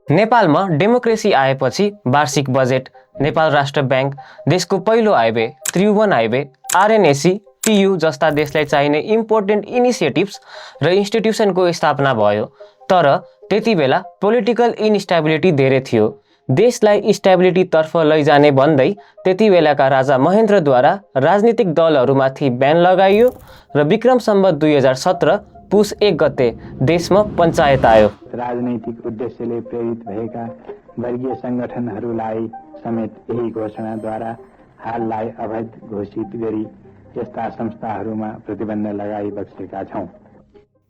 नेपालमा डेमोक्रेसी आएपछि वार्षिक बजेट, नेपाल राष्ट्र बैंक, देशको पहिलो highway, Tribhuvan highway, RNAC, TU जस्ता देशलाई चाहिने इम्पोर्टेन्ट इनिसिएटिभ्स र इन्स्टिट्युसनको स्थापना भयो। तर त्यति बेला पोलिटिकल इन्स्टेबिलिटी धेरै थियो। देशलाई स्टेबिलिटीतर्फ लैजाने भन्दै त्यति बेलाका राजा महेन्द्रद्वारा राजनीतिक दलहरूमाथि ब्यान लगाइयो र विक्रम सम्वत 2017 पुस 1 गते देशमा पञ्चायत आयो। राजनैतिक उद्देश्यले प्रेरित भएका वर्गीय संगठनहरूलाई समेत यही घोषणाद्वारा हाललाई अवैध घोषित गरी यस्ता संस्थाहरूमा प्रतिबन्ध लगाइबक्सेका छौं।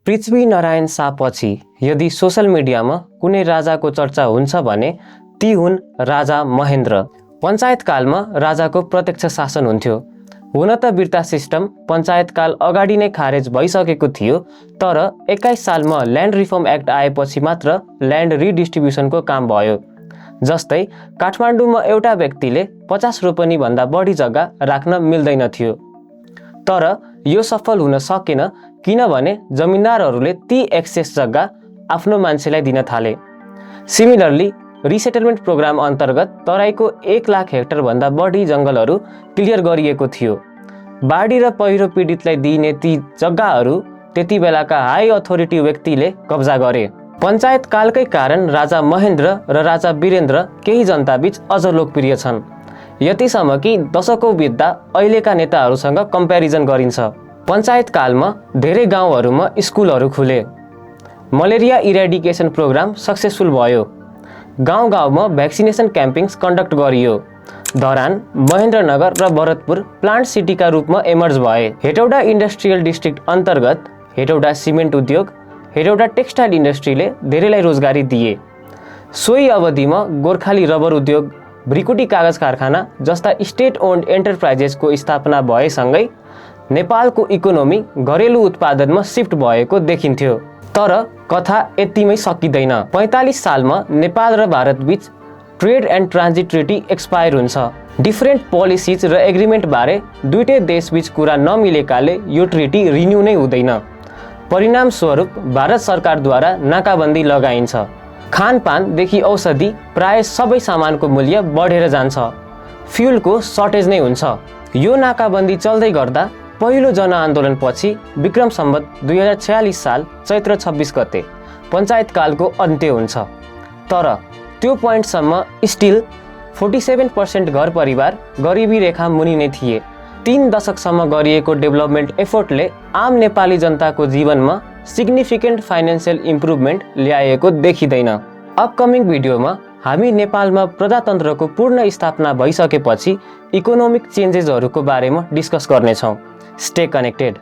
पृथ्वीनारायण शाहपछि यदि सोशल मिडियामा कुनै राजाको चर्चा हुन्छ भने ती हुन् राजा महेन्द्र। पञ्चायतकालमा राजाको प्रत्यक्ष शासन हुन्थ्यो। हुन त बिर्ता सिस्टम पञ्चायतकाल अगाडि नै खारेज भइसकेको थियो, तर 21 सालमा ल्यान्ड रिफर्म एक्ट आएपछि मात्र ल्यान्ड रिडिस्ट्रिब्युसनको काम भयो। जस्तै काठमाडौँमा एउटा व्यक्तिले 50 रोपनी भन्दा बढी जग्गा राख्न मिल्दैन थियो। तर यो सफल हुन सकेन किनभने जमिनदारहरूले ती एक्सेस जग्गा आफ्नो मान्छेलाई दिन थाले। सिमिलरली रिसेटलमेन्ट प्रोग्राम अन्तर्गत तराईको 1 लाख हेक्टर भन्दा बढी जङ्गलहरू क्लियर गरिएको थियो। बाढी र पहिरो पीडितलाई दिइने ती जग्गाहरू त्यति बेलाका हाई अथोरिटी व्यक्तिले कब्जा गरे। पञ्चायत कालकै कारण राजा महेन्द्र र राजा वीरेन्द्र केही जनताबीच अझ लोकप्रिय छन्। यतिसम्म कि दशकौं बित्दा अहिलेका नेताहरूसँग कम्पेरिजन गरिन्छ। पञ्चायत कालमा धेरै गाउँहरूमा स्कुलहरू खुले। मलेरिया इरेडिकेसन प्रोग्राम सक्सेसफुल भयो। गाउँ गाउँमा भ्याक्सिनेसन क्याम्पिङ्स कन्डक्ट गरियो। धरान, महेन्द्रनगर र भरतपुर प्लान्ट सिटीका रूपमा एमर्ज भए। हेटौडा इन्डस्ट्रियल डिस्ट्रिक्ट अन्तर्गत हेटौडा सिमेन्ट उद्योग, हेटौडा टेक्सटाइल इन्डस्ट्रीले धेरैलाई रोजगारी दिए। सोही अवधिमा गोर्खाली रबर उद्योग, भ्रिकुटी कागज कारखाना जस्ता स्टेट ओन्ड एन्टरप्राइजेसको स्थापना भएसँगै नेपालको इकोनोमी घरेलु उत्पादनमा सिफ्ट भएको देखिन्थ्यो। तर कथा यतिमै सकिँदैन। 45 सालमा नेपाल र भारत बीच trade and transit treaty expire हुन्छ। डिफरेन्ट पोलिसिज र एग्रिमेन्ट बारे दुईटै देशबीच कुरा नमिलेकाले यो ट्रिटी रिन्यू नै हुँदैन। परिणाम स्वरूप भारत सरकारद्वारा नाकाबन्दी लगाइन्छ। खानपानदेखि औषधि प्राय सबै सामानको मूल्य बढेर जान्छ। फ्युलको सर्टेज नै हुन्छ। यो नाकाबन्दी चल्दै गर्दा पहिलो जनआन्दोलनपछि विक्रम सम्वत 2046 साल चैत्र 26 गते पञ्चायतकालको अन्त्य हुन्छ। तर त्यो पोइन्टसम्म स्टिल 47% घर परिवार गरिबी रेखा मुनि नै थिए। 3 दशकसम्म गरिएको डेभलपमेन्ट एफोर्टले आम नेपाली जनताको जीवनमा सिग्निफिकेन्ट फाइनेन्सियल इम्प्रुभमेन्ट ल्याएको देखिँदैन। अपकमिङ भिडियोमा हामी नेपालमा प्रजातन्त्रको पूर्ण स्थापना भइसकेपछि इकोनोमिक चेन्जेसहरूको बारेमा डिस्कस गर्नेछौँ। Stay connected.